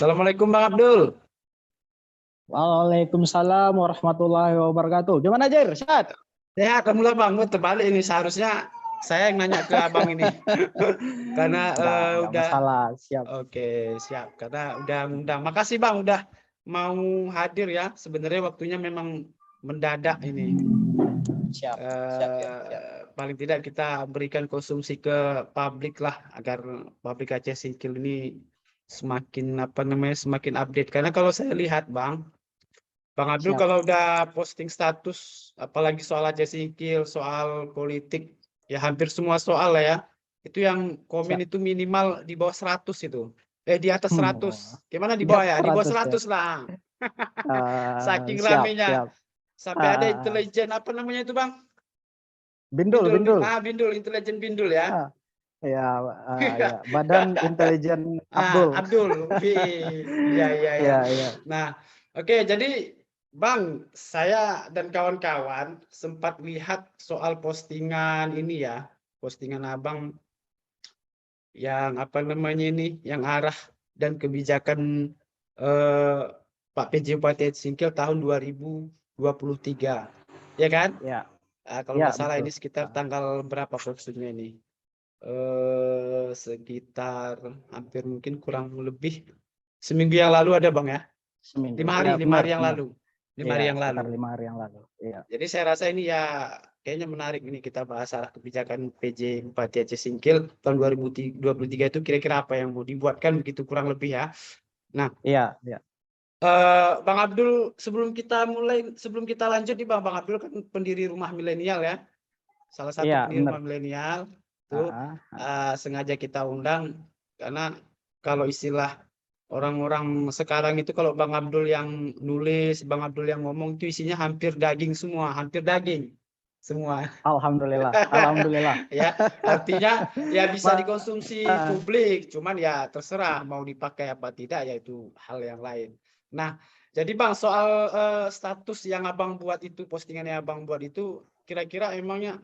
Assalamualaikum Bang Abdul. Waalaikumsalam warahmatullahi wabarakatuh. Gimana Jer? Sehat? Sehat, alhamdulillah Bang. Terbalik ini seharusnya saya yang nanya ke Abang ini. Karena Enggak udah masalah. Siap. oke, siap. Karena udah ngundang. Makasih Bang udah mau hadir ya. Sebenarnya waktunya memang mendadak ini. Siap. Siap, ya. Siap. Paling tidak kita berikan konsumsi ke publik lah agar publik Aceh Singkil ini semakin semakin update. Karena kalau saya lihat Bang Abdul Siap. kalau udah posting status, apalagi soal Aceh Singkil, soal politik, ya hampir semua soal lah ya, itu yang komen Siap. itu minimal di bawah 100 itu. Di atas 100. Gimana di Di bawah atas ya? Di bawah 100 ya. 100 lah. Saking Siap, ramenya. siap. Sampai ada intelijen, apa namanya itu Bang? Bindul. Bindul, intelijen Bindul ya. Ya, ya. Badan Intelijen Abdul. Abdul. Iya. Ya. Nah, oke, jadi Bang, saya dan kawan-kawan sempat lihat soal postingan ini ya, postingan Abang yang yang arah dan kebijakan Pak PJ Bupati Singkil tahun 2023, ya kan? Ya. Kalau Ya, nggak salah betul. ini sekitar tanggal berapa postingnya ini? Sekitar hampir mungkin kurang lebih seminggu yang lalu ada Bang ya? Seminggu. 5 hari, Ya, 5 benar, hari yang benar. lalu. 5 hari Ya, yang sekitar lalu. 5 hari yang lalu. Ya. Jadi saya rasa ini ya kayaknya menarik ini kita bahas arah kebijakan PJ Bupati Aceh Singkil tahun 2023 itu kira-kira apa yang mau dibuatkan begitu kurang lebih ya. Nah, Iya. Bang Abdul sebelum kita lanjut nih Bang Abdul kan pendiri Rumah Milenial ya. Salah satu Iya, pendiri benar. Rumah Milenial tuh sengaja kita undang karena kalau istilah orang-orang sekarang itu kalau Bang Abdul yang nulis, Bang Abdul yang ngomong itu isinya hampir daging semua, hampir daging semua. Alhamdulillah. Ya, artinya ya bisa Ma- dikonsumsi publik, cuman ya terserah mau dipakai apa tidak ya itu hal yang lain. Nah, jadi Bang soal status yang Abang buat itu, postingan yang Abang buat itu kira-kira emangnya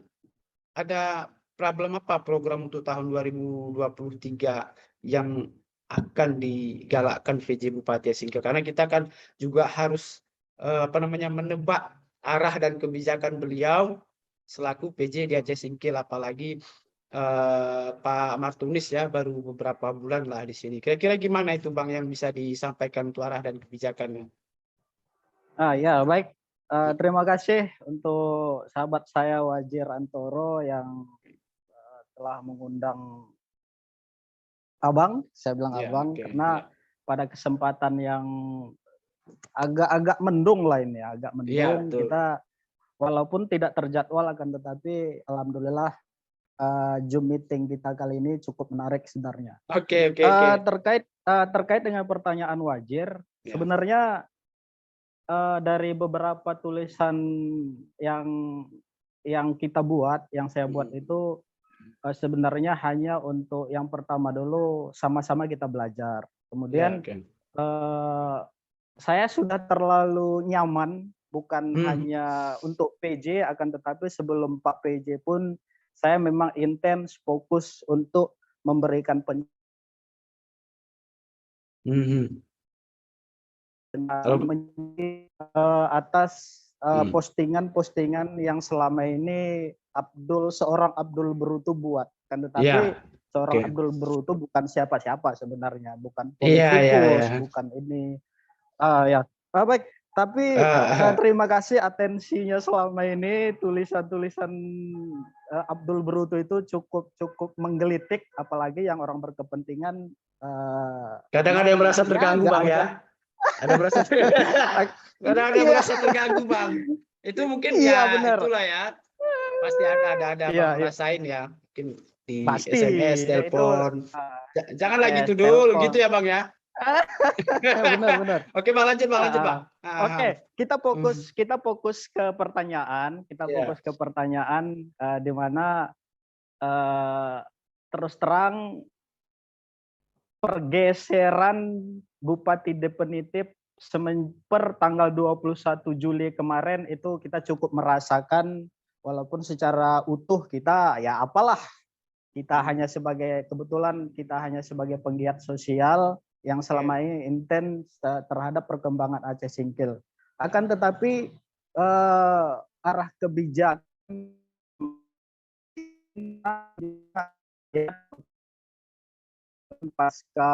ada problem apa program untuk tahun 2023 yang akan digalakkan VJ Bupati Singkil? Karena kita kan juga harus menebak arah dan kebijakan beliau selaku PJ di Aceh Singkil, apalagi Pak Martunis ya baru beberapa bulan lah di sini. Kira-kira gimana itu Bang yang bisa disampaikan untuk arah dan kebijakannya? Ya, baik. Terima kasih untuk sahabat saya Wajir Antoro yang telah mengundang Abang, saya bilang Ya, Abang, oke, karena ya. pada kesempatan yang agak mendung lah ini, agak Iya, mendung. betul. Kita walaupun tidak terjadwal akan tetapi alhamdulillah Zoom meeting kita kali ini cukup menarik sebenarnya. Oke. Terkait dengan pertanyaan Wajir, Ya. sebenarnya dari beberapa tulisan yang kita buat, yang saya buat itu sebenarnya hanya untuk yang pertama dulu sama-sama kita belajar. Kemudian saya sudah terlalu nyaman bukan hanya untuk PJ akan tetapi sebelum Pak PJ pun saya memang intens fokus untuk memberikan atas postingan-postingan yang selama ini seorang Abdul Bruto buat, kan tetapi seorang Abdul Bruto bukan siapa-siapa sebenarnya, bukan politikus, bukan ini. Baik. Tapi terima kasih atensinya selama ini, tulisan-tulisan Abdul Bruto itu cukup menggelitik, apalagi yang orang berkepentingan. Kadang ada yang merasa terganggu Bang ya. Ada merasa merasa terganggu Bang. Itu mungkin benar. Itulah ya. Pasti ada Bang rasain ya. Mungkin di SMS, telepon. Jangan lagi gitu dulu gitu ya Bang ya. Benar. Oke Bang, lanjut Bang. Oke, kita fokus ke pertanyaan, di mana terus terang pergeseran Bupati definitif per tanggal 21 Juli kemarin itu kita cukup merasakan, walaupun secara utuh kita ya apalah, kebetulan kita hanya sebagai penggiat sosial yang selama ini intens terhadap perkembangan Aceh Singkil. Akan tetapi arah kebijakan pasca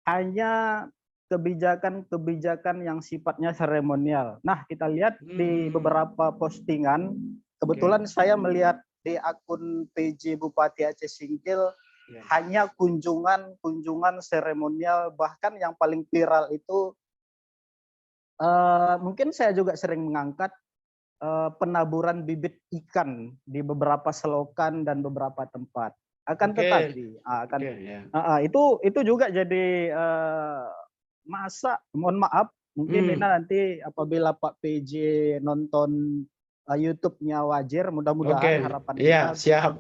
hanya kebijakan-kebijakan yang sifatnya seremonial. Nah, kita lihat di beberapa postingan, kebetulan saya melihat di akun PJ Bupati Aceh Singkil hanya kunjungan seremonial, bahkan yang paling viral itu mungkin saya juga sering mengangkat penaburan bibit ikan di beberapa selokan dan beberapa tempat. Akan tetapi itu juga jadi masa, mohon maaf, mungkin ini nanti apabila Pak PJ nonton YouTube-nya Wajir, mudah-mudahan harapan kita siap.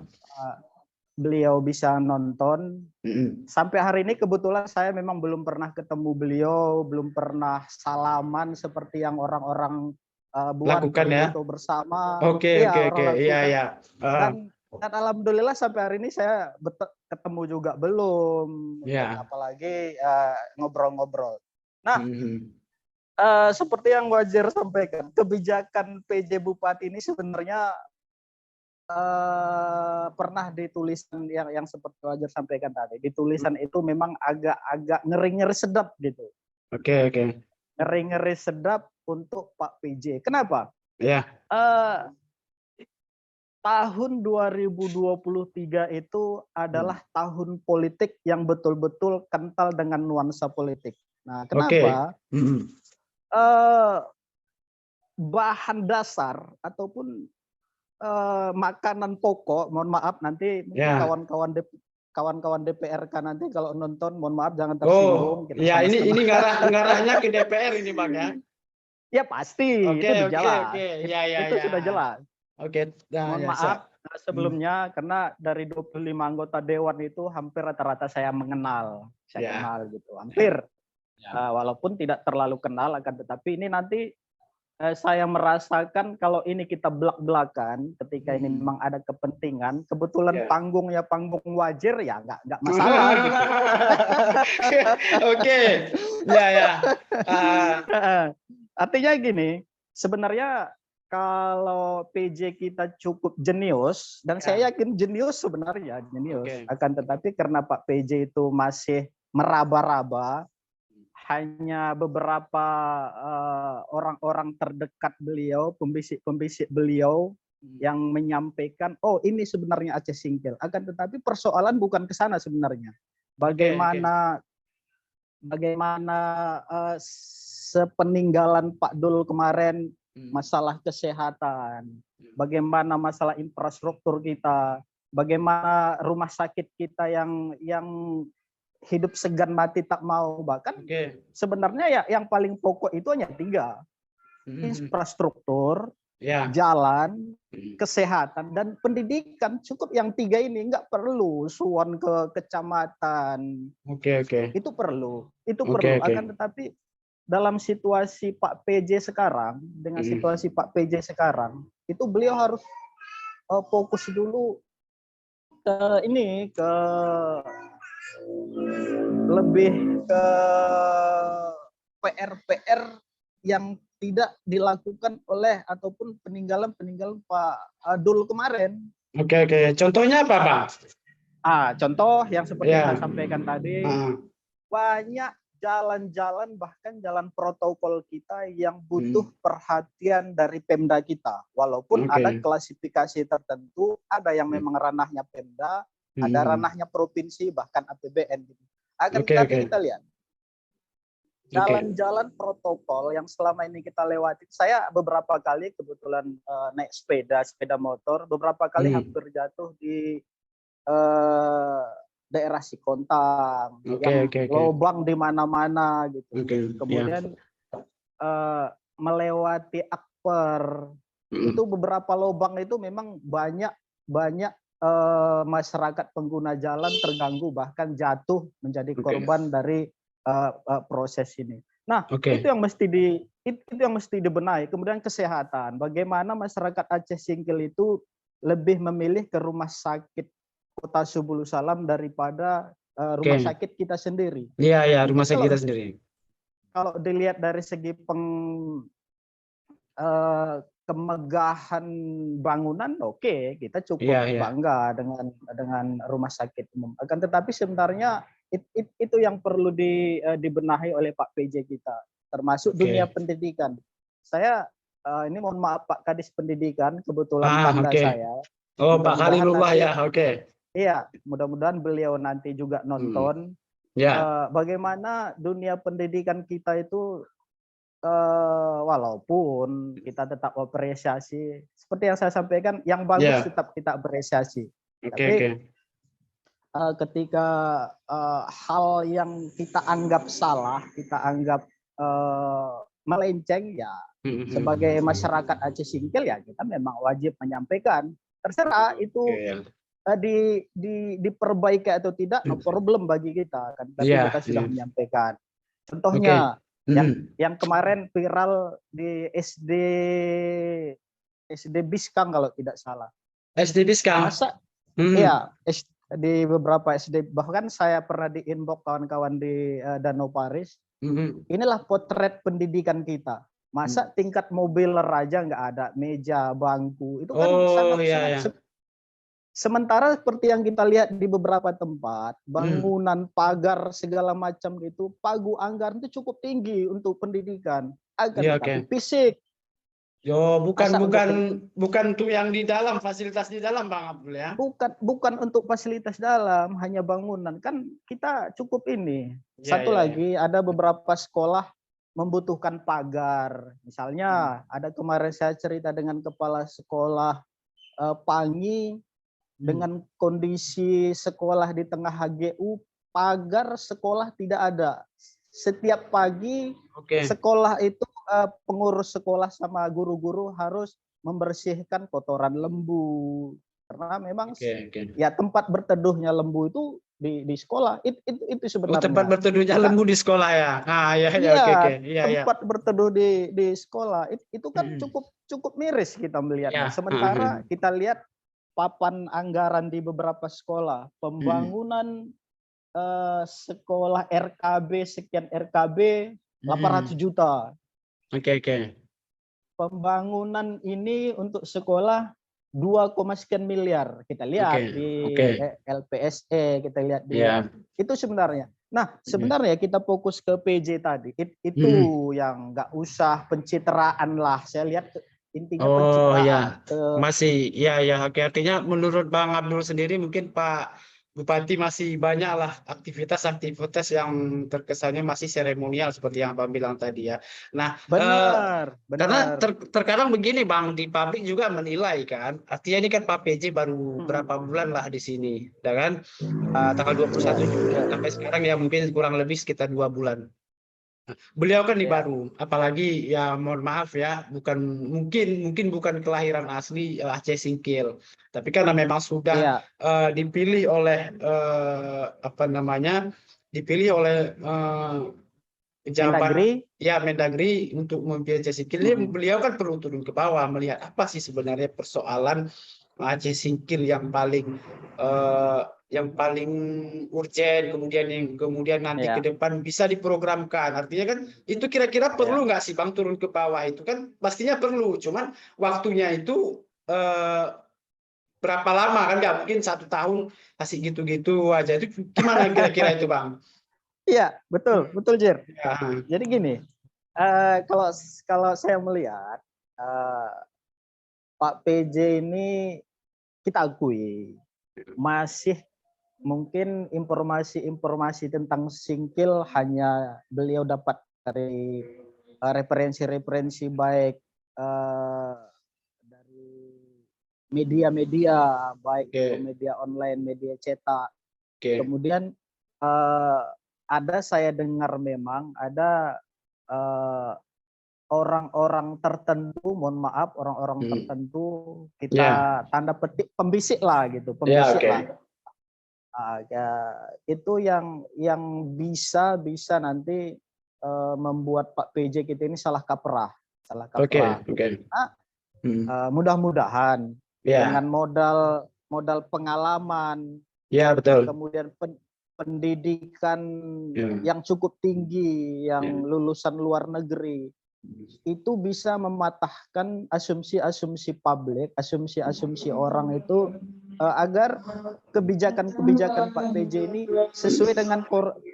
Beliau bisa nonton. Sampai hari ini kebetulan saya memang belum pernah ketemu beliau, belum pernah salaman seperti yang orang-orang buat lakukan ya bersama. Iya. Dan alhamdulillah sampai hari ini saya ketemu juga belum, apalagi ngobrol-ngobrol. Nah, seperti yang Wajir sampaikan, kebijakan PJ Bupati ini sebenarnya pernah ditulisan yang seperti Wajir sampaikan tadi. Di tulisan itu memang agak ngeri-ngeri sedap gitu. Oke. Ngeri-ngeri sedap untuk Pak PJ. Kenapa? Ya. Tahun 2023 itu adalah tahun politik yang betul-betul kental dengan nuansa politik. Nah, kenapa? Bahan dasar ataupun makanan pokok, mohon maaf nanti mungkin kawan-kawan DPRK nanti kalau nonton, mohon maaf jangan tersinggung. Iya, ini ngarahnya ke DPR ini Bang ya. Ya pasti, itu jelas. Itu sudah jelas. Mohon maaf sebelumnya karena dari 25 anggota dewan itu hampir rata-rata saya mengenal, kenal gitu, hampir. Walaupun tidak terlalu kenal, akan tetapi ini nanti saya merasakan kalau ini kita belak-belakan, ketika ini memang ada kepentingan, kebetulan panggungnya panggung Wajir ya nggak masalah gitu. Artinya gini, sebenarnya kalau PJ kita cukup jenius, dan saya yakin jenius sebenarnya, akan tetapi karena Pak PJ itu masih meraba-raba, hanya beberapa orang-orang terdekat beliau, pembisik beliau yang menyampaikan, oh ini sebenarnya Aceh Singkil. Akan tetapi persoalan bukan ke sana sebenarnya. Bagaimana sepeninggalan Pak Dul kemarin, masalah kesehatan, bagaimana masalah infrastruktur kita, bagaimana rumah sakit kita yang hidup segan mati tak mau, bahkan sebenarnya ya yang paling pokok itu hanya 3, infrastruktur, jalan, kesehatan, dan pendidikan. Cukup yang 3 ini, nggak perlu suwon ke kecamatan. Itu perlu. Akan tetapi dalam situasi Pak PJ sekarang, dengan situasi Pak PJ sekarang, itu beliau harus fokus dulu lebih ke PR yang tidak dilakukan oleh ataupun peninggalan Pak Dul kemarin. Contohnya apa, Pak? Contoh yang seperti yang saya sampaikan tadi, banyak jalan-jalan, bahkan jalan protokol kita yang butuh perhatian dari Pemda kita. Walaupun ada klasifikasi tertentu, ada yang memang ranahnya Pemda, ada ranahnya provinsi, bahkan APBN. Akan tetapi kita lihat jalan-jalan protokol yang selama ini kita lewati. Saya beberapa kali kebetulan naik sepeda motor, beberapa kali hampir jatuh di daerah Sikontang, lubang di mana-mana gitu. Kemudian melewati Akper, itu beberapa lubang itu memang banyak masyarakat pengguna jalan terganggu, bahkan jatuh menjadi korban dari proses ini. Nah, itu yang mesti dibenahi. Kemudian kesehatan, bagaimana masyarakat Aceh Singkil itu lebih memilih ke rumah sakit Kota Subulu Salam daripada rumah sakit kita sendiri. Iya, ya, rumah sakit kita sendiri. Kalau dilihat dari segi kemegahan bangunan, oke, kita cukup bangga dengan rumah sakit umum. Akan tetapi sebenarnya itu yang perlu dibenahi oleh Pak PJ kita, termasuk dunia pendidikan. Saya ini mohon maaf Pak Kadis Pendidikan, kebetulan tanda saya. Oh, Pak Khalilullah ya, Iya, mudah-mudahan beliau nanti juga nonton. Bagaimana dunia pendidikan kita itu, walaupun kita tetap apresiasi, seperti yang saya sampaikan, yang bagus tetap kita apresiasi. Tapi ketika hal yang kita anggap salah, kita anggap melenceng, ya sebagai masyarakat Aceh Singkil ya kita memang wajib menyampaikan. Terserah itu diperbaiki atau tidak, no problem bagi kita kan, tapi kita sudah menyampaikan. Contohnya yang kemarin viral di SD Biskang kalau tidak salah. SD Biskang. Masa iya, di beberapa SD, bahkan saya pernah di inbox kawan-kawan di Danau Paris. Inilah potret pendidikan kita. Masa tingkat mobiler aja nggak ada, meja, bangku, itu kan sangat. Sementara seperti yang kita lihat di beberapa tempat, bangunan, pagar, segala macam itu, pagu anggaran itu cukup tinggi untuk pendidikan. Tapi fisik. Bukan tuh yang di dalam, fasilitas di dalam Bang Abdul ya. Bukan untuk fasilitas dalam, hanya bangunan. Kan kita cukup ini. Satu lagi, ada beberapa sekolah membutuhkan pagar. Misalnya, ada kemarin saya cerita dengan kepala sekolah Pangi, dengan kondisi sekolah di tengah HGU, pagar sekolah tidak ada. Setiap pagi sekolah itu pengurus sekolah sama guru-guru harus membersihkan kotoran lembu. Karena memang ya tempat berteduhnya lembu itu di sekolah. Itu sebenarnya. Tempat berteduhnya lembu di sekolah ya. Tempat berteduh di sekolah itu kan cukup miris kita melihatnya. Sementara kita lihat papan anggaran di beberapa sekolah, pembangunan sekolah RKB sekian RKB 800 juta. Pembangunan ini untuk sekolah 2, sekian miliar. Kita lihat di LPSE, kita lihat di itu sebenarnya. Nah, sebenarnya kita fokus ke PJ tadi. Itu yang nggak usah pencitraan lah. Saya lihat intinya pencitraan. Masih artinya menurut Bang Abdul sendiri mungkin Pak Bupati masih banyak lah aktivitas yang terkesannya masih seremonial seperti yang Bang bilang tadi ya. Nah, benar. Karena terkadang begini Bang, di publik juga menilai kan, artinya ini kan Pak PJ baru berapa bulan lah di sini, kan? Tanggal 21 Juni sampai sekarang ya mungkin kurang lebih sekitar 2 bulan. Beliau kan baru, apalagi ya mohon maaf ya, mungkin bukan kelahiran asli Aceh Singkil, tapi karena memang sudah dipilih oleh pejabat Mendagri untuk memimpin Aceh Singkil. Beliau kan perlu turun ke bawah melihat apa sih sebenarnya persoalan Aceh Singkil yang paling urgent, kemudian nanti ke depan bisa diprogramkan. Artinya kan itu kira-kira perlu nggak sih Bang turun ke bawah, itu kan pastinya perlu, cuman waktunya itu berapa lama kan, nggak mungkin 1 tahun kasih gitu-gitu aja. Itu gimana kira-kira itu Bang? Iya, betul Jir. Jadi gini, kalau saya melihat Pak PJ ini kita akui masih mungkin informasi tentang Singkil hanya beliau dapat dari referensi baik dari media-media, baik media online, media cetak. Kemudian ada saya dengar memang ada orang-orang tertentu, mohon maaf, orang-orang tertentu kita tanda petik pembisik lah gitu, pembisik lah. Itu yang bisa nanti membuat Pak PJ kita ini salah kaprah. Mudah-mudahan dengan modal pengalaman, Ya, betul. kemudian pendidikan Ya. yang cukup tinggi, yang lulusan luar negeri, itu bisa mematahkan asumsi-asumsi publik, asumsi-asumsi orang itu agar kebijakan-kebijakan Pak PJ ini sesuai dengan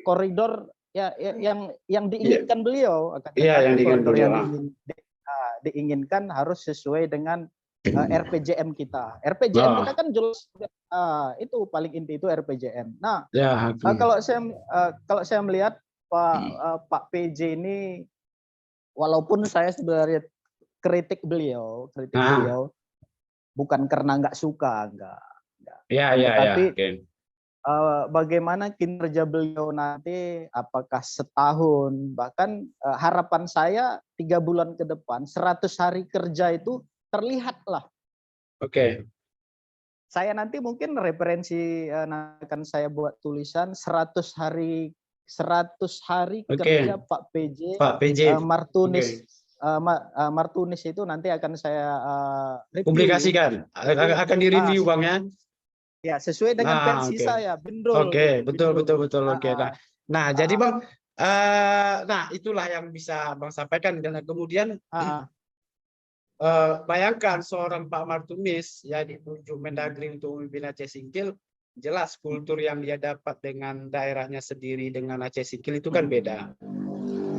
koridor yang diinginkan beliau. Akan Iya, yang tetapi koridor yang diinginkan diinginkan harus sesuai dengan RPJM kita. RPJM kita kan jelas, itu paling inti itu RPJM. Nah, ya, kalau saya melihat Pak PJ ini, walaupun saya sebenarnya kritik beliau bukan karena nggak suka, enggak. Ya, Tetapi oke. bagaimana kinerja beliau nanti, apakah setahun, bahkan harapan saya 3 bulan ke depan, 100 hari kerja itu terlihat lah. Oke. Saya nanti mungkin referensi akan saya buat tulisan 100 hari kerja Pak PJ, Martunis. Martunis itu nanti akan saya review. Publikasikan, akan direview Bang ya. Ya, sesuai dengan versi saya, bindul. Oke, betul. Oke. Nah, jadi Bang, nah itulah yang bisa Bang sampaikan. Dan kemudian bayangkan seorang Pak Martunis ya ditunjuk Mendagri untuk memimpin Aceh Singkil, jelas kultur yang dia dapat dengan daerahnya sendiri dengan Aceh Singkil itu kan beda.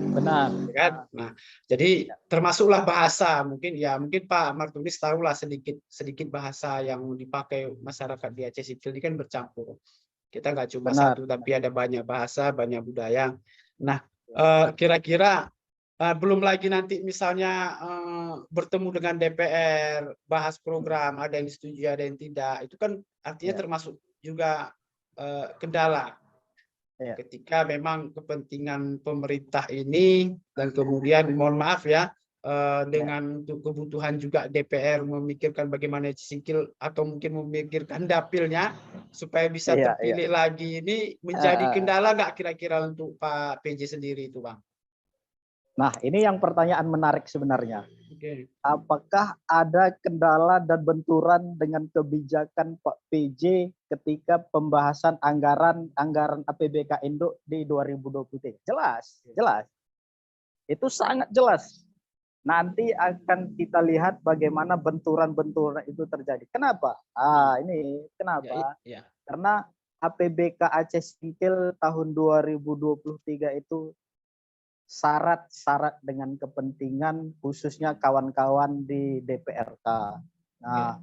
Benar. Kan? Nah, jadi termasuklah bahasa, mungkin Pak Martunis tahulah sedikit bahasa yang dipakai masyarakat di Aceh Singkil ini kan bercampur. Kita nggak cuma satu, tapi ada banyak bahasa, banyak budaya. Nah, kira-kira belum lagi nanti misalnya bertemu dengan DPR, bahas program, ada yang setuju, ada yang tidak. Itu kan artinya termasuk juga kendala. Ketika memang kepentingan pemerintah ini dan kemudian mohon maaf ya dengan kebutuhan juga DPR memikirkan bagaimana Singkil atau mungkin memikirkan dapilnya supaya bisa terpilih lagi, ini menjadi kendala nggak kira-kira untuk Pak PJ sendiri itu Bang? Nah, ini yang pertanyaan menarik sebenarnya. Apakah ada kendala dan benturan dengan kebijakan Pak PJ ketika pembahasan anggaran APBK Induk di 2023? Jelas. Itu sangat jelas. Nanti akan kita lihat bagaimana benturan-benturan itu terjadi. Kenapa? Ini kenapa? Karena APBK Aceh Singkil tahun 2023 itu syarat dengan kepentingan khususnya kawan-kawan di DPRK. Nah,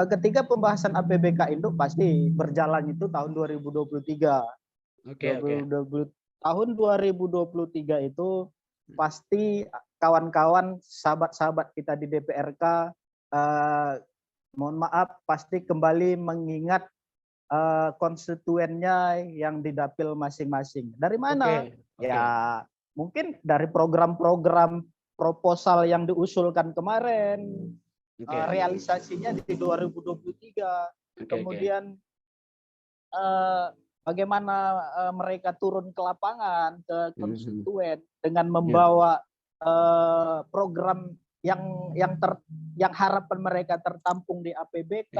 ketika pembahasan APBK Induk pasti berjalan itu tahun 2023. Tahun 2023 itu pasti kawan-kawan, sahabat-sahabat kita di DPRK, mohon maaf, pasti kembali mengingat konstituennya yang di dapil masing-masing. Dari mana? Ya, mungkin dari program-program proposal yang diusulkan kemarin, realisasinya di 2023. Kemudian bagaimana mereka turun ke lapangan, ke konstituen dengan membawa program yang harapan mereka tertampung di APBK.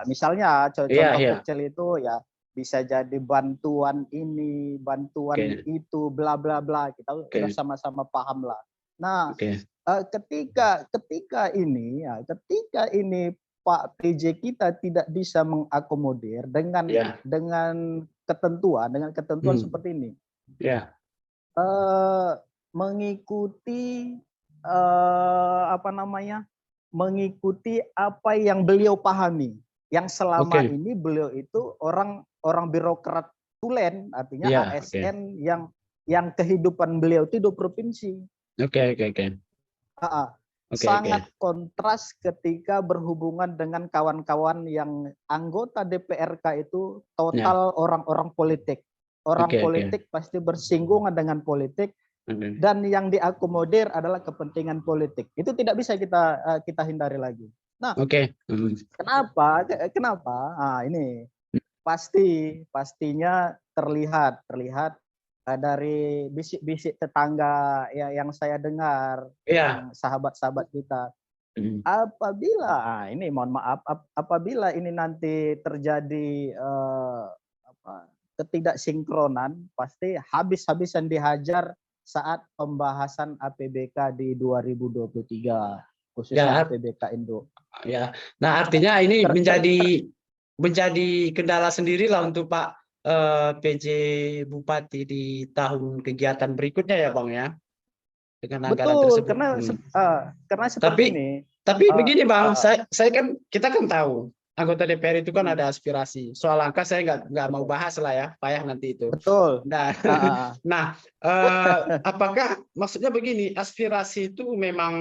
Misalnya contoh kecil itu ya bisa jadi bantuan ini, bantuan itu, bla bla bla. Kita sudah sama-sama paham lah. Nah, ketika ini Pak PJ kita tidak bisa mengakomodir dengan ketentuan seperti ini. Mengikuti mengikuti apa yang beliau pahami, yang selama ini beliau itu orang birokrat tulen, artinya ASN yang kehidupan beliau itu di provinsi. Sangat kontras ketika berhubungan dengan kawan-kawan yang anggota DPRK itu total orang-orang politik. Politik pasti bersinggungan dengan politik. Dan yang diakomodir adalah kepentingan politik. Itu tidak bisa kita hindari lagi. Nah, kenapa? Nah, ini pastinya terlihat dari bisik-bisik tetangga yang saya dengar, yang sahabat-sahabat kita. Apabila ini mohon maaf, apabila ini nanti terjadi ketidaksinkronan, pasti habis-habisan dihajar saat pembahasan APBK di 2023, khususnya Ya, APBK Indo. ya. Nah, artinya ini menjadi kendala sendirilah untuk Pak PJ Bupati di tahun kegiatan berikutnya ya, Bang ya, dengan anggaran Betul, tersebut. karena seperti ini. Tapi begini Bang, saya kan kita kan tahu anggota DPR itu kan ada aspirasi. Soal angka saya nggak mau bahas lah ya, payah nanti itu. Betul. Nah, apakah maksudnya begini, aspirasi itu memang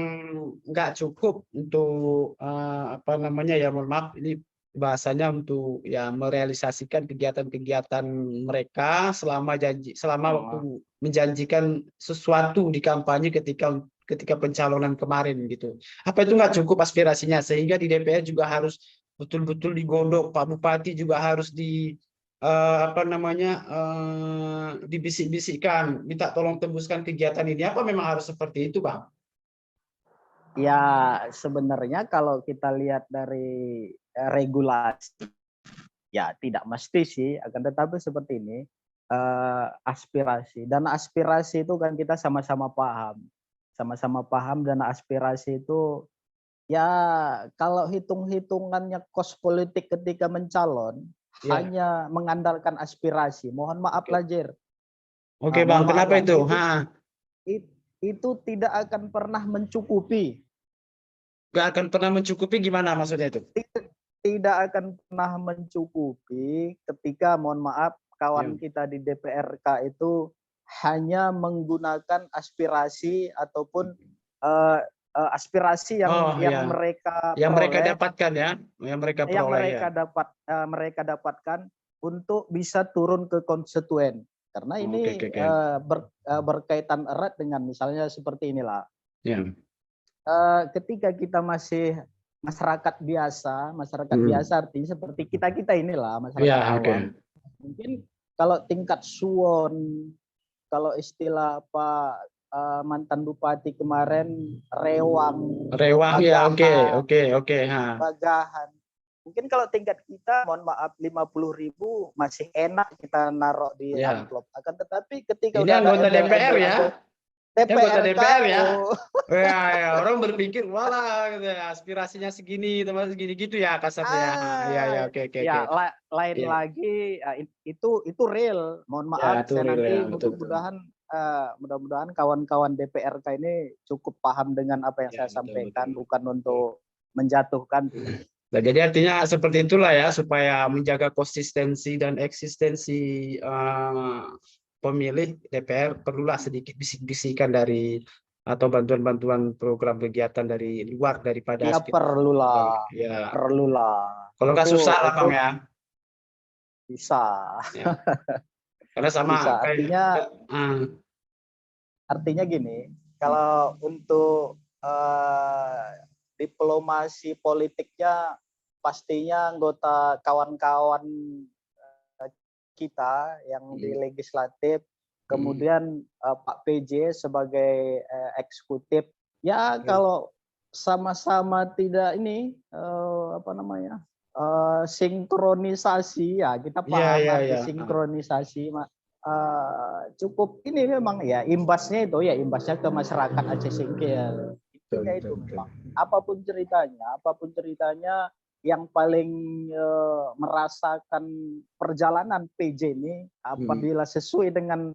nggak cukup untuk apa namanya ya, mohon maaf ini bahasanya, untuk ya merealisasikan kegiatan-kegiatan mereka selama waktu menjanjikan sesuatu di kampanye ketika pencalonan kemarin gitu. Apa itu nggak cukup aspirasinya, sehingga di DPR juga harus betul-betul digodok, Pak Bupati juga harus apa namanya, dibisik-bisikkan, minta tolong tembuskan kegiatan ini. Apa memang harus seperti itu, Bang? Ya, sebenarnya kalau kita lihat dari regulasi, ya tidak mesti sih, akan tetapi seperti ini, aspirasi. Dana aspirasi itu kan kita sama-sama paham. Sama-sama paham dana aspirasi itu, ya kalau hitung-hitungannya kos politik ketika mencalon, hanya mengandalkan aspirasi. Mohon maaf Lajer. Oke Bang, kenapa itu? Itu tidak akan pernah mencukupi. Nggak akan pernah mencukupi gimana maksudnya itu? Tidak akan pernah mencukupi ketika, mohon maaf, kawan kita di DPRK itu hanya menggunakan aspirasi ataupun aspirasi yang mereka dapatkan ya, yang mereka dapatkan untuk bisa turun ke konstituen. Karena ini berkaitan erat dengan misalnya seperti inilah. Ketika kita masih masyarakat biasa artinya seperti kita inilah masyarakat awam. Mungkin kalau tingkat suwon, kalau istilah Pak mantan bupati kemarin rewang ya, bagahan. Mungkin kalau tingkat kita, mohon maaf, 50.000 masih enak kita naruh di amplop. Akan tetapi ketika ini anggota DPR ya. DPR ya. Ya, orang berpikir walah aspirasinya segini, teman segini gitu ya kasarnya. Oke. Ya, lain lagi itu real. Mohon maaf, saya nanti mudah-mudahan kawan-kawan DPRK ini cukup paham dengan apa yang saya sampaikan, bukan untuk menjatuhkan. Nah, jadi artinya seperti itulah ya, supaya menjaga konsistensi dan eksistensi pemilih DPR, perlulah sedikit bisik-bisikan dari atau bantuan-bantuan program kegiatan dari luar daripada ya perlulah. Kalau nggak susah lah Bang ya. Bisa. Ya. Karena sama bisa. Artinya gini, kalau untuk diplomasi politiknya pastinya anggota kawan-kawan kita yang di legislatif, kemudian Pak PJ sebagai eksekutif, ya kalau sama-sama tidak ini sinkronisasi, ya kita paham sinkronisasi, cukup ini memang ya imbasnya ke masyarakat Aceh Singkil. Itu memang apapun ceritanya yang paling merasakan perjalanan PJ ini apabila sesuai dengan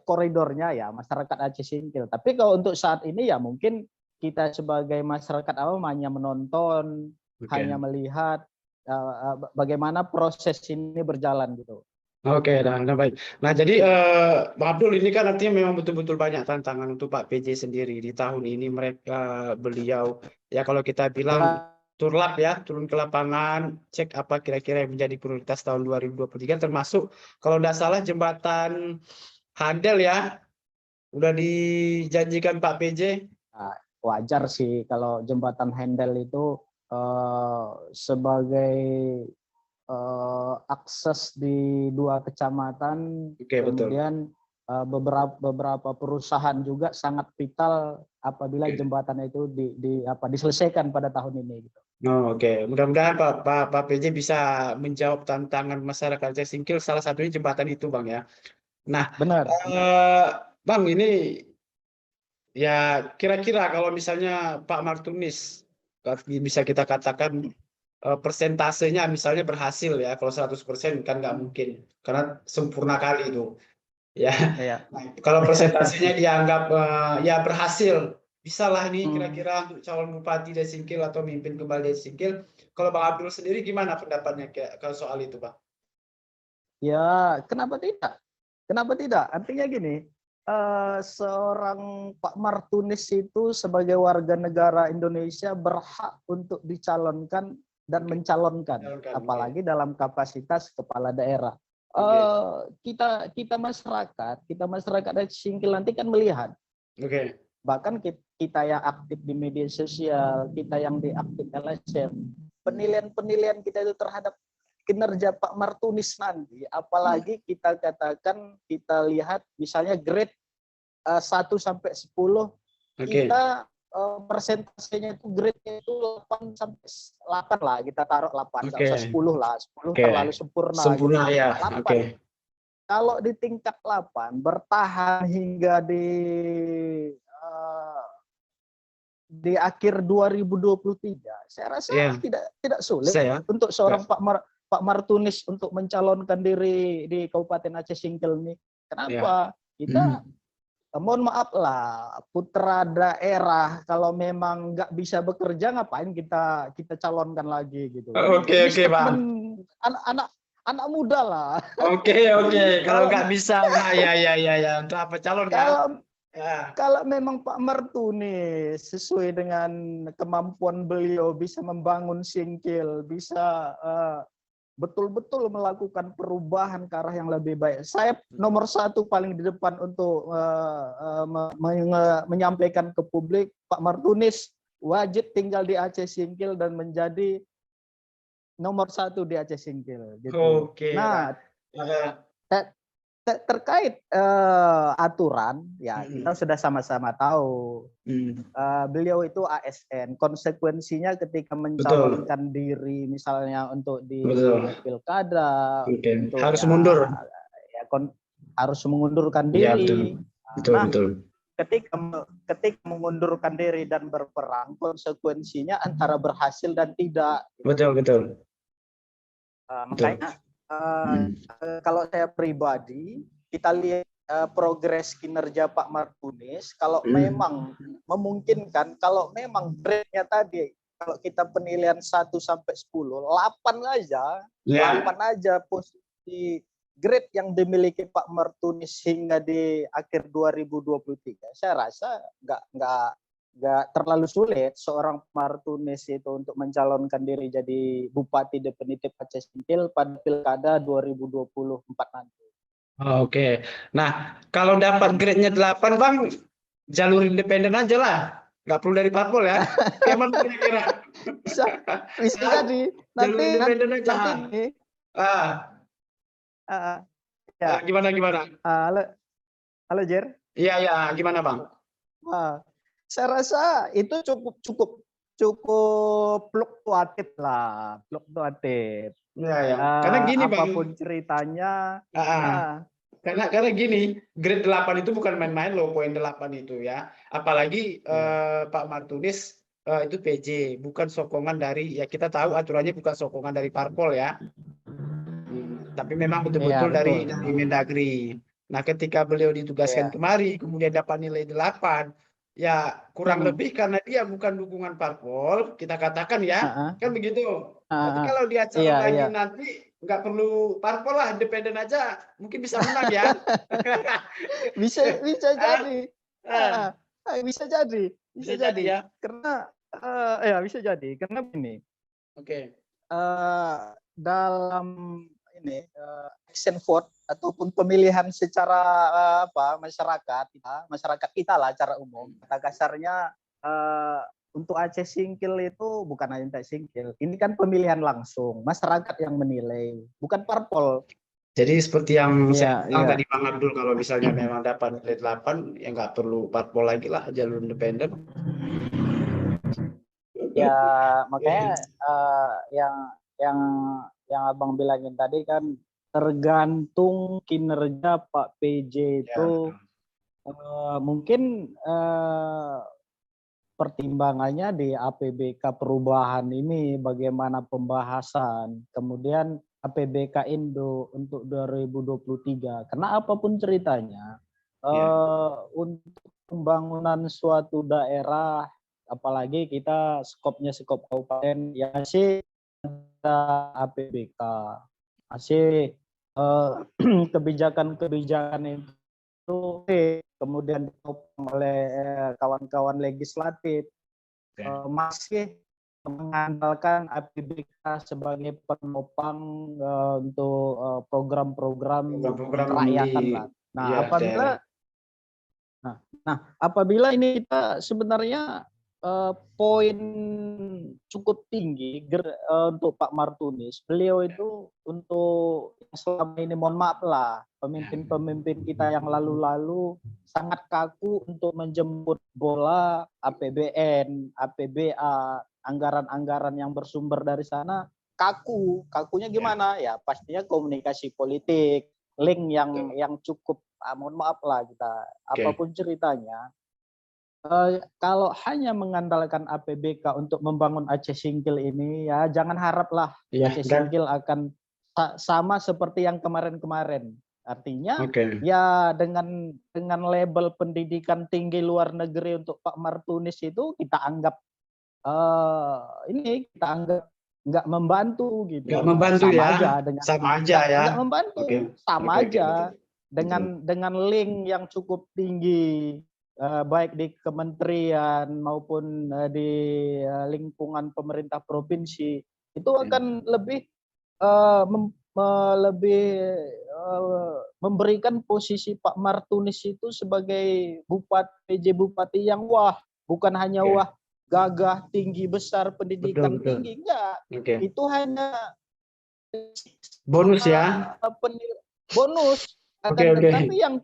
koridornya ya masyarakat Aceh Singkil. Tapi kalau untuk saat ini ya mungkin kita sebagai masyarakat awam hanya menonton, hanya melihat bagaimana proses ini berjalan gitu. Oke, nah baik. Nah, jadi Bang Abdul, ini kan artinya memang betul-betul banyak tantangan untuk Pak PJ sendiri di tahun ini. Beliau ya kalau kita bilang turun ke lapangan, cek apa kira-kira yang menjadi prioritas tahun 2023, termasuk kalau tidak salah jembatan Handel ya, udah dijanjikan Pak PJ. Wajar sih kalau jembatan Handel itu sebagai akses di 2 kecamatan, kemudian beberapa perusahaan juga sangat vital apabila jembatan itu diselesaikan pada tahun ini gitu. Oke. Mudah-mudahan Pak PJ bisa menjawab tantangan masyarakat Aceh Singkil, salah satunya jembatan itu Bang ya. Nah, Benar. Bang, ini ya kira-kira kalau misalnya Pak Martunis bisa kita katakan persentasenya misalnya berhasil ya, kalau 100% kan nggak mungkin karena sempurna kali itu ya. Iya. Nah, kalau persentasenya dianggap ya berhasil, bisa lah nih kira-kira untuk calon bupati dari Singkil atau mimpin kembali dari Singkil. Kalau Bang Abdul sendiri gimana pendapatnya kalau soal itu, Bang? Ya, kenapa tidak? Kenapa tidak? Artinya gini, seorang Pak Martunis itu sebagai warga negara Indonesia berhak untuk dicalonkan dan mencalonkan, apalagi dalam kapasitas kepala daerah. Kita masyarakat dari Singkil nanti kan melihat. Bahkan kita yang aktif di media sosial, kita yang diaktif LSM, penilaian kita itu terhadap kinerja Pak Martunis nanti, apalagi kita katakan, kita lihat misalnya grade 1 sampai 10, kita persentasenya itu grade-nya itu 8 sampai 8 lah, kita taruh 8, nggak usah 10 lah, 10 terlalu sempurna. Sempurna gitu. Ya, 8. Kalau di tingkat 8 bertahan hingga di akhir 2023, saya rasa tidak sulit untuk seorang Pak Martunis untuk mencalonkan diri di Kabupaten Aceh Singkil ini. Kenapa? Kita mohon maaf lah, putra daerah kalau memang nggak bisa bekerja ngapain kita calonkan lagi gitu. Oke, Bang. Anak muda lah. Oke. Kalau nggak bisa, ya. Untuk apa calon Kalau memang Pak Martunis sesuai dengan kemampuan beliau bisa membangun Singkil, bisa betul-betul melakukan perubahan ke arah yang lebih baik. Saya nomor 1 paling di depan untuk menyampaikan ke publik, Pak Martunis wajib tinggal di Aceh Singkil dan menjadi nomor 1 di Aceh Singkil. Gitu. Nah, terkait aturan, ya kita sudah sama-sama tahu. Beliau itu ASN, konsekuensinya ketika mencalonkan diri misalnya untuk di pilkada, harus mundur, harus mengundurkan diri. Betul. Ketika mengundurkan diri dan berperang, konsekuensinya antara berhasil dan tidak. Betul. Makanya kalau saya pribadi, kita lihat progres kinerja Pak Martunis, kalau memang memungkinkan, kalau memang grade-nya tadi, kalau kita penilaian 1 sampai 10, 8 aja posisi grade yang dimiliki Pak Martunis hingga di akhir 2023, saya rasa nggak terlalu sulit seorang Martunis itu untuk mencalonkan diri jadi Bupati definitif Aceh Singkil pada Pilkada 2024 nanti. Oke. Nah, kalau dapat grade-nya 8, Bang, jalur independen aja lah. Nggak perlu dari parpol ya. Gimana kira-kira? Bisa jadi. Jalur independen aja. Gimana? Halo, Jer. Iya, gimana, Bang? Saya rasa itu cukup fluktuatif lah, Karena gini, apapun Bang. Ceritanya. Karena gini, grade 8 itu bukan main-main loh, poin 8 itu ya. Apalagi Pak Martunis itu PJ, bukan sokongan dari, ya kita tahu aturannya bukan sokongan dari parpol ya. Tapi memang betul-betul dari Mendagri. Nah, ketika beliau ditugaskan kemari, kemudian dapat nilai 8, ya kurang lebih karena dia bukan dukungan parpol, kita katakan ya, kan begitu. Tapi kalau dia calon lagi nanti, nggak perlu parpol lah, independen aja, mungkin bisa menang ya. Bisa jadi. Bisa jadi ya. Karena bisa jadi karena begini. Dalam ini action vote ataupun pemilihan secara masyarakat kita lah secara umum, kata kasarnya untuk Aceh Singkil itu bukan hanya Aceh Singkil, ini kan pemilihan langsung, masyarakat yang menilai, bukan parpol. Jadi seperti yang saya Iya, bilang iya. tadi Bang Abdul, kalau misalnya memang dapat nilai 8, ya nggak perlu parpol lagi lah, jalur independen. Ya, makanya yang yang yang Abang bilangin tadi kan tergantung kinerja Pak PJ Ya, itu mungkin pertimbangannya di APBK perubahan ini bagaimana pembahasan, kemudian APBK Indo untuk 2023. Karena apapun ceritanya, ya, untuk pembangunan suatu daerah, apalagi kita skopnya skop kabupaten, ya sih ada APBK, masih kebijakan-kebijakan itu kemudian ditopang oleh kawan-kawan legislatif ya. masih mengandalkan APBK sebagai penopang untuk program-program Program-program kerakyatan di lah. Nah, ya daerah. Nah, apabila ini kita sebenarnya poin cukup tinggi untuk Pak Martunis, beliau itu untuk selama ini mohon maaf lah, Ya, pemimpin-pemimpin kita yang lalu-lalu sangat kaku untuk menjemput bola APBN, APBA, anggaran-anggaran yang bersumber dari sana kakunya ya, gimana ya, pastinya komunikasi politik, link betul. yang cukup mohon maaf lah kita Oke. apapun ceritanya kalau hanya mengandalkan APBK untuk membangun Aceh Singkil ini ya jangan haraplah Ya, Aceh dan Singkil akan sama seperti yang kemarin-kemarin. Artinya oke. ya dengan label pendidikan tinggi luar negeri untuk Pak Martunis itu kita anggap kita anggap nggak membantu Nggak gitu. membantu Sama ya, aja dengan sama aja ya. nggak Oke, membantu, oke, sama oke, betul, aja betul. dengan link yang cukup tinggi baik di kementerian maupun di lingkungan pemerintah provinsi itu Ya. akan lebih memberikan posisi Pak Martunis itu sebagai bupati PJ Bupati yang wah, bukan hanya Oke, wah gagah tinggi besar betul, pendidikan betul. tinggi, enggak, Oke, itu hanya bonus ya. bonus. Oke, Akan oke. tetapi yang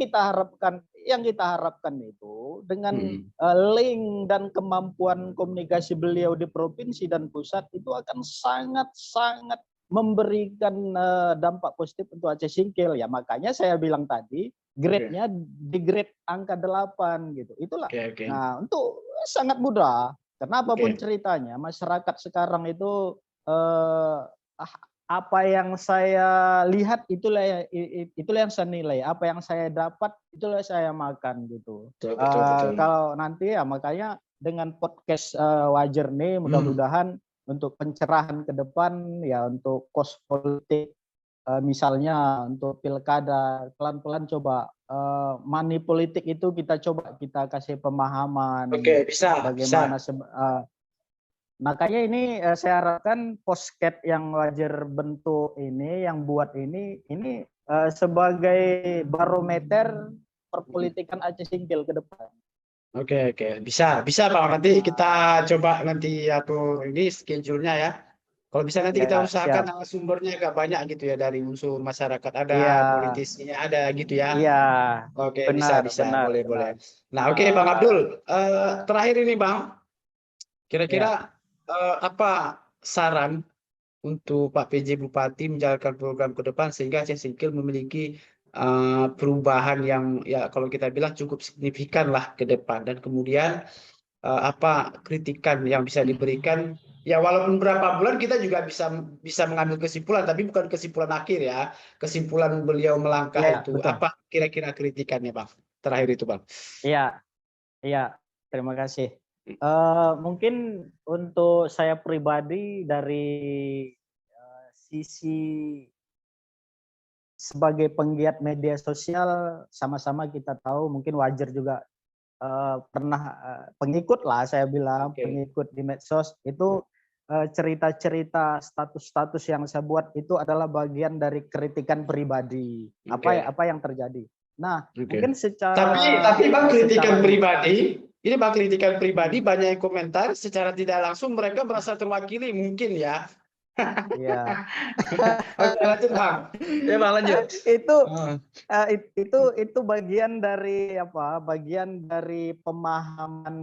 kita harapkan itu dengan Hmm. link dan kemampuan komunikasi beliau di provinsi dan pusat itu akan sangat-sangat memberikan dampak positif untuk Aceh Singkil ya, makanya saya bilang tadi Oke, grade-nya di grade angka 8 gitu. Itulah. oke, oke, Nah, untuk sangat mudah karena apapun oke. ceritanya masyarakat sekarang itu eh, apa yang saya lihat itulah yang saya nilai, apa yang saya dapat itulah saya makan gitu. Betul, betul, betul. Kalau nanti ya makanya dengan podcast Wajar nih Hmm. mudah-mudahan untuk pencerahan ke depan ya untuk kos politik misalnya untuk pilkada pelan-pelan coba money politik itu kita coba kita kasih pemahaman Oke, bisa, bagaimana bisa. makanya ini saya harapkan postcard yang Wajar bentuk ini, yang buat ini sebagai barometer perpolitikan Aceh Singkil ke depan. Oke, oke, bisa, bisa Pak. Nanti kita coba nanti atur ini schedule-nya ya. Kalau bisa nanti kita Ya, usahakan siap. sumbernya agak banyak gitu ya, dari unsur masyarakat ada, Iya, politisinya ada gitu ya. iya, Oke, bisa, benar, bisa, benar, boleh, boleh. benar. Nah, oke Bang Uh, Abdul, terakhir ini Bang, ya, kira-kira apa saran untuk Pak PJ Bupati menjalankan program ke depan sehingga Aceh Singkil memiliki perubahan yang ya kalau kita bilang cukup signifikan lah ke depan, dan kemudian apa kritikan yang bisa diberikan ya, walaupun berapa bulan kita juga bisa bisa mengambil kesimpulan, tapi bukan kesimpulan akhir ya, kesimpulan beliau melangkah ya, itu betul. apa kira-kira kritikannya Bang, terakhir itu Bang. Iya, iya. Terima kasih. Mungkin untuk saya pribadi dari sisi sebagai penggiat media sosial sama-sama kita tahu mungkin Wajar juga pernah pengikut lah saya bilang Oke, pengikut di medsos itu cerita-cerita status-status yang saya buat itu adalah bagian dari kritikan pribadi oke, apa yang terjadi. Nah, oke. mungkin Tapi Bang, secara kritikan pribadi, ini Bang, kritikan pribadi banyak yang komentar secara tidak langsung mereka merasa terwakili mungkin ya. Iya. Oke, lanjut Bang. Ya Bang, lanjut. Itu Heeh. itu bagian dari apa? Bagian dari pemahaman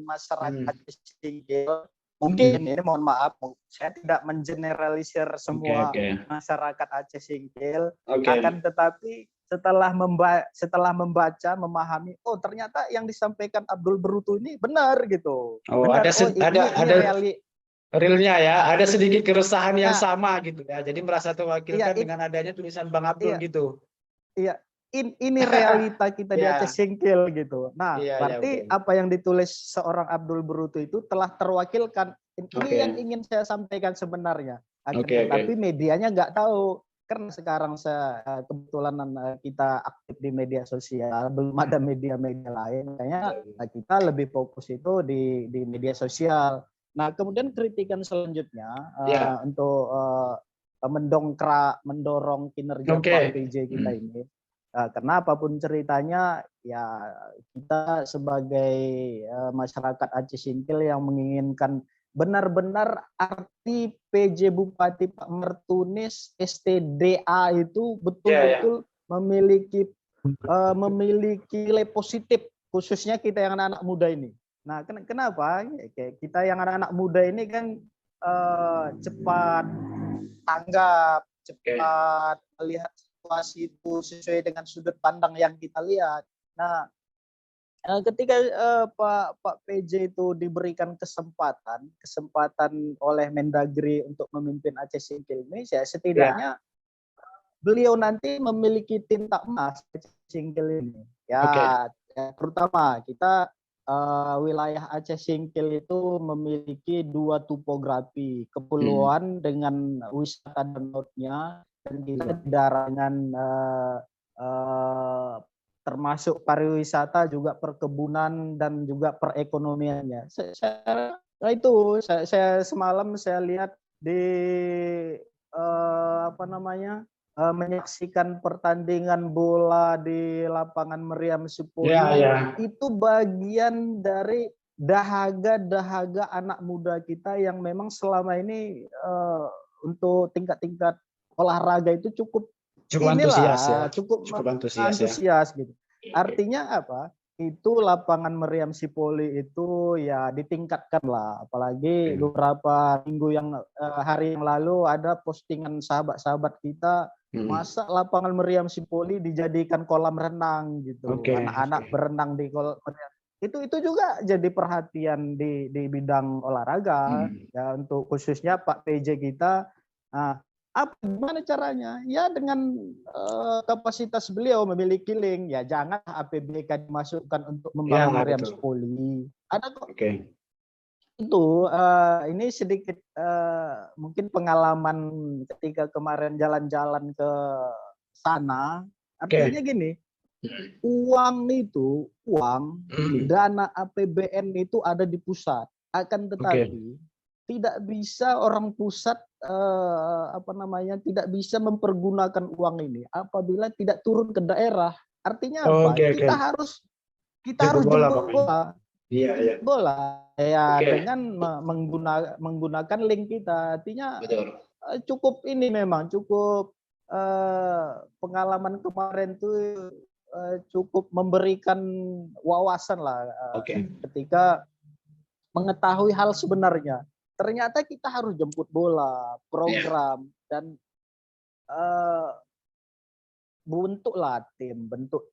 masyarakat sipil. Mungkin ini mohon maaf, saya tidak mengeneralisir Oke, semua oke. masyarakat Aceh Singkil, Oke. akan tetapi setelah membaca, memahami, oh ternyata yang disampaikan Abdul Berutu ini benar gitu. Oh, Benar. Oh, ini realnya ya, ada sedikit keresahan yang nah, sama gitu ya. Jadi merasa iya, terwakilkan dengan adanya tulisan Bang Abdul iya, gitu. iya. Ini realita kita di Aceh Iya, Singkil gitu. Nah, iya, iya, berarti betul. apa yang ditulis seorang Abdul Berutu itu telah terwakilkan. Ini yang Oke, ingin saya sampaikan sebenarnya. oke, Akan oke. tetapi medianya nggak tahu. Karena sekarang kebetulan kita aktif di media sosial, belum ada media-media lain. Kayaknya kita lebih fokus itu di media sosial. Nah, kemudian kritikan selanjutnya Ya, untuk mendorong kinerja oke. Pak PJ kita ini. Karena apapun ceritanya, ya kita sebagai masyarakat Aceh Singkil yang menginginkan benar-benar arti PJ Bupati Pak Martunis STDA itu Ya, ya. betul-betul memiliki nilai positif, khususnya kita yang anak-anak muda ini. Nah, kenapa? Kita yang anak-anak muda ini kan cepat tanggap, Oke. cepat melihat situasi itu sesuai dengan sudut pandang yang kita lihat. Nah, ketika Pak PJ itu diberikan kesempatan oleh Mendagri untuk memimpin Aceh Singkil Indonesia, Ya, setidaknya beliau nanti memiliki tinta emas Aceh Singkil ini. oke. Terutama kita wilayah Aceh Singkil itu memiliki dua topografi, kepulauan dengan wisata dan lautnya, dan kita Ya. di darangan termasuk pariwisata, juga perkebunan dan juga perekonomiannya. Saya semalam saya lihat di apa namanya, menyaksikan pertandingan bola di lapangan Meriam Ya, Supoli, ya. itu bagian dari dahaga-dahaga anak muda kita yang memang selama ini untuk tingkat-tingkat olahraga itu cukup Cukup antusias ya. cukup Cukup antusias ya. antusias gitu. Artinya apa? Itu lapangan Meriam Sipoli itu ya ditingkatkan lah. Apalagi beberapa minggu hari yang lalu ada postingan sahabat-sahabat kita, masa lapangan Meriam Sipoli dijadikan kolam renang gitu. Oke, Anak-anak oke. berenang di kolam renang. Itu juga jadi perhatian di bidang olahraga ya, untuk khususnya Pak PJ kita. Nah, gimana caranya? Ya dengan kapasitas beliau memiliki link, ya jangan APBK dimasukkan untuk Ya, membangun Meriam betul. Spoli. Ada kok Oke. itu. Ini sedikit mungkin pengalaman ketika kemarin jalan-jalan ke sana. Artinya Oke. gini, uang dana APBN itu ada di pusat. Akan Oke. tetapi tidak bisa orang pusat tidak bisa mempergunakan uang ini apabila tidak turun ke daerah. Artinya apa? Oke, oke. Kita harus Jemput bola jemput pokoknya. bola, Iya, iya. ya Oke. dengan menggunakan link kita. Artinya Betul. cukup ini memang cukup pengalaman kemarin tuh cukup memberikan wawasan lah Oke. ketika mengetahui hal sebenarnya. Ternyata kita harus jemput bola, program, dan bentuk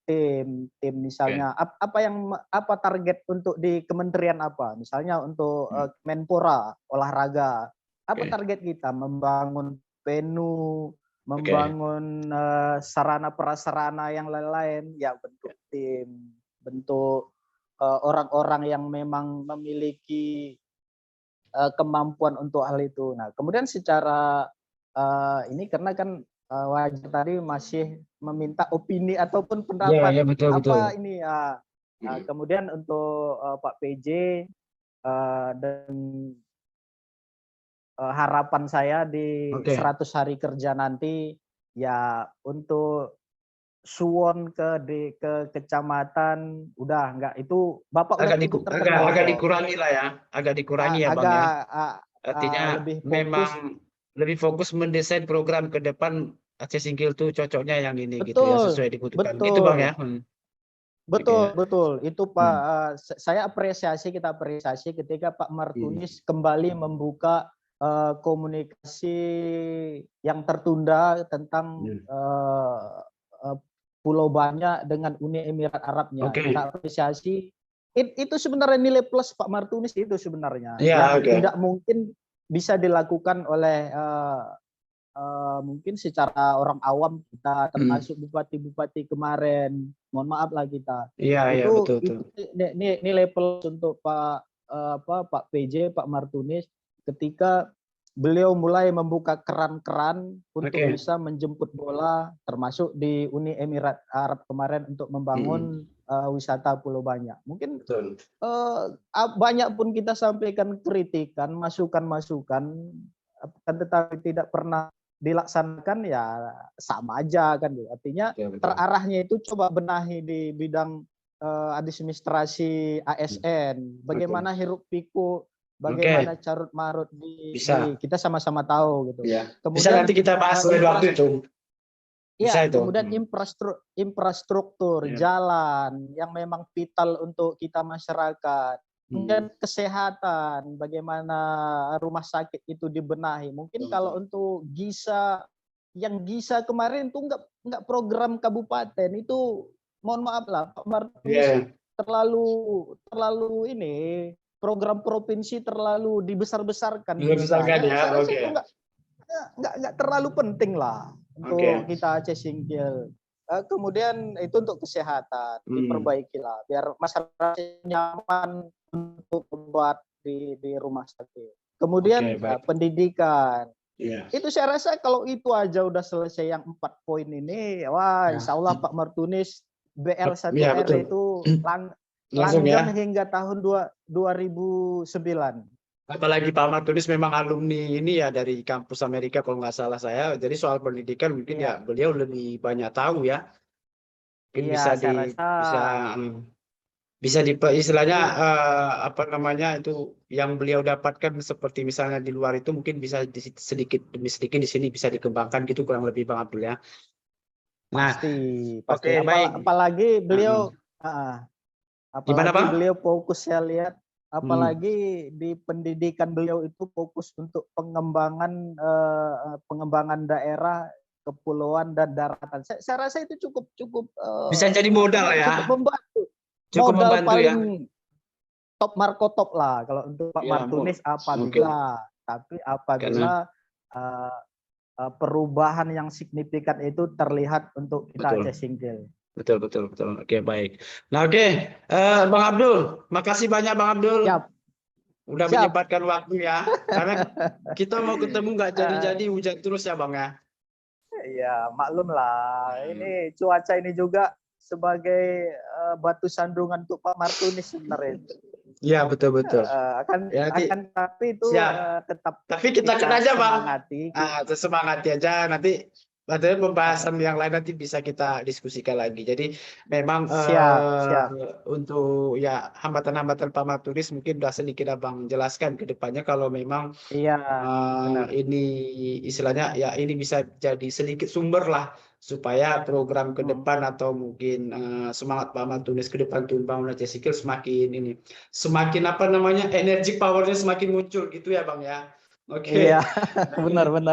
tim misalnya apa target untuk di kementerian apa, misalnya untuk Menpora olahraga, apa target kita membangun venue, membangun sarana prasarana yang lain-lain, ya bentuk tim, bentuk orang-orang yang memang memiliki kemampuan untuk hal itu. Nah, kemudian secara ini karena kan wajar tadi masih meminta opini ataupun Iya, pendapat iya, betul, betul. apa ini ya. Kemudian untuk Pak PJ dan harapan saya di Oke. 100 hari kerja nanti ya untuk suwon ke kecamatan udah enggak, itu Bapak udah cukup terkenal Agak kok. dikurangi lah ya. Agak dikurangi ya Bang ya. Agak Artinya lebih fokus memang lebih fokus mendesain program ke depan Aceh Singkil tuh cocoknya yang ini gitu ya, Betul, sesuai dibutuhkan. Gitu Bang ya. betul. Oke ya. Betul. Itu Pak, Hmm. saya kita apresiasi ketika Pak Martunis Hmm. kembali membuka komunikasi yang tertunda tentang Pulau Banyak dengan Uni Emirat Arabnya. Oke. Kita apresiasi. Itu sebenarnya nilai plus Pak Martunis itu sebenarnya Ya, yang oke. tidak mungkin bisa dilakukan oleh mungkin secara orang awam kita, termasuk bupati-bupati kemarin, mohon maaf lah kita. Iya, iya, Itu betul. nilai plus untuk Pak PJ, Pak Martunis ketika beliau mulai membuka keran-keran untuk Oke. bisa menjemput bola, termasuk di Uni Emirat Arab kemarin untuk membangun wisata Pulau Banyak. Mungkin Betul. banyak pun kita sampaikan kritikan, masukan-masukan, tetapi tidak pernah dilaksanakan, ya sama aja kan. Artinya Ya, betul. terarahnya itu coba benahi di bidang administrasi ASN, bagaimana hiruk pikuk, bagaimana carut marut di kita sama-sama tahu gitu. Ya. Bisa Kemudian nanti kita bahas lain waktu itu. Bisa itu. kemudian infrastruktur jalan yang memang vital untuk kita masyarakat. Kemudian kesehatan, bagaimana rumah sakit itu dibenahi. Mungkin kalau untuk yang GISA kemarin itu enggak program kabupaten, itu mohon maaf lah Pak Martunis terlalu ini program provinsi terlalu dibesar-besarkan. Dibesarkan ya. Saya rasa Oke. itu enggak terlalu penting lah untuk kita Aceh Singkil. Kemudian itu untuk kesehatan diperbaikilah biar masyarakat nyaman untuk obat di rumah sakit. Kemudian pendidikan. Itu saya rasa kalau itu aja udah selesai yang 4 poin ini, wah insya Allah Pak Martunis BL1R itu langgeng hingga tahun 2009. Apalagi Pak Martunis memang alumni ini ya dari kampus Amerika kalau nggak salah saya. Jadi soal pendidikan mungkin ya beliau lebih banyak tahu ya. Mungkin bisa istilahnya apa namanya itu yang beliau dapatkan seperti misalnya di luar itu mungkin bisa sedikit demi sedikit di sini bisa dikembangkan gitu kurang lebih Bang Abdul ya. Nah, pasti. baik. Apalagi beliau Gimana, Bang? beliau fokus, saya lihat apalagi di pendidikan beliau itu fokus untuk pengembangan daerah, kepulauan dan daratan. Saya rasa itu cukup bisa jadi modal ya. Cukup membantu. Cukup modal membantu paling ya. Top Marco top lah kalau untuk Pak Martunis apabila perubahan yang signifikan itu terlihat untuk kita Aceh Singkil. Betul. Oke, baik. Nah, Bang Abdul, makasih banyak Bang Abdul. Udah menyempatkan waktu ya. Karena kita mau ketemu nggak jadi-jadi hujan terus ya Bang ya. Iya, maklum lah. Ini cuaca ini juga sebagai batu sandungan untuk Pak Martunis sebenarnya. Iya, betul. Tapi itu tetap. Tapi kita aja Bang. Semangati. Semangati aja nanti. Pembahasan yang lain nanti bisa kita diskusikan lagi. Jadi memang siap. Untuk ya hambatan-hambatan Pak Martunis mungkin sudah sedikit Abang jelaskan ke depannya kalau memang ini istilahnya ya ini bisa jadi sedikit sumber lah supaya program ke depan atau mungkin semangat Pak Martunis ke depan untuk membangun Aceh Singkil semakin apa namanya energi powernya semakin muncul gitu ya Bang ya. Oke. Iya, benar. Bang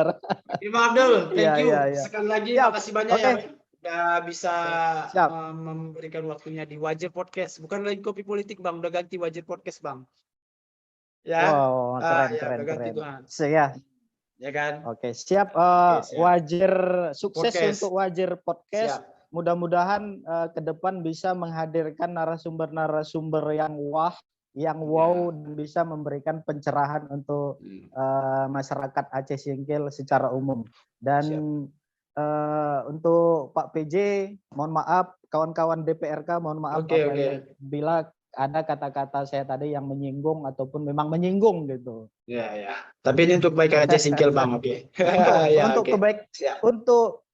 Abdul, thank you. Sekali lagi makasih banyak ya udah bisa memberikan waktunya di Wajer Podcast. Bukan lagi Kopi Politik Bang, udah ganti Wajer Podcast Bang. Ya. Wow, keren. Ya kan? Oke, siap. Wajer sukses podcast. Untuk Wajer Podcast. Mudah-mudahan ke depan bisa menghadirkan narasumber-narasumber yang wow dan bisa memberikan pencerahan untuk masyarakat Aceh Singkil secara umum. Dan untuk Pak PJ, mohon maaf, kawan-kawan DPRK, mohon maaf bila ada kata-kata saya tadi yang menyinggung ataupun memang menyinggung gitu. Ya. Tapi ini untuk kebaikan Aceh Singkil Bang, oke.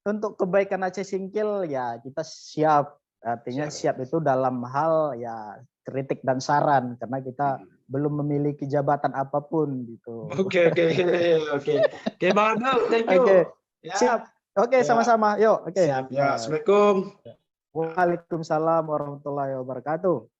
Untuk kebaikan Aceh Singkil ya kita siap. Artinya siap itu dalam hal ya kritik dan saran karena kita belum memiliki jabatan apapun gitu. Oke. Oke, Bang Abdul, thank you. Oke, Ya. siap. Oke, Ya. sama-sama. Yuk, oke. Siap. Ya, Assalamualaikum. Waalaikumsalam warahmatullahi wabarakatuh.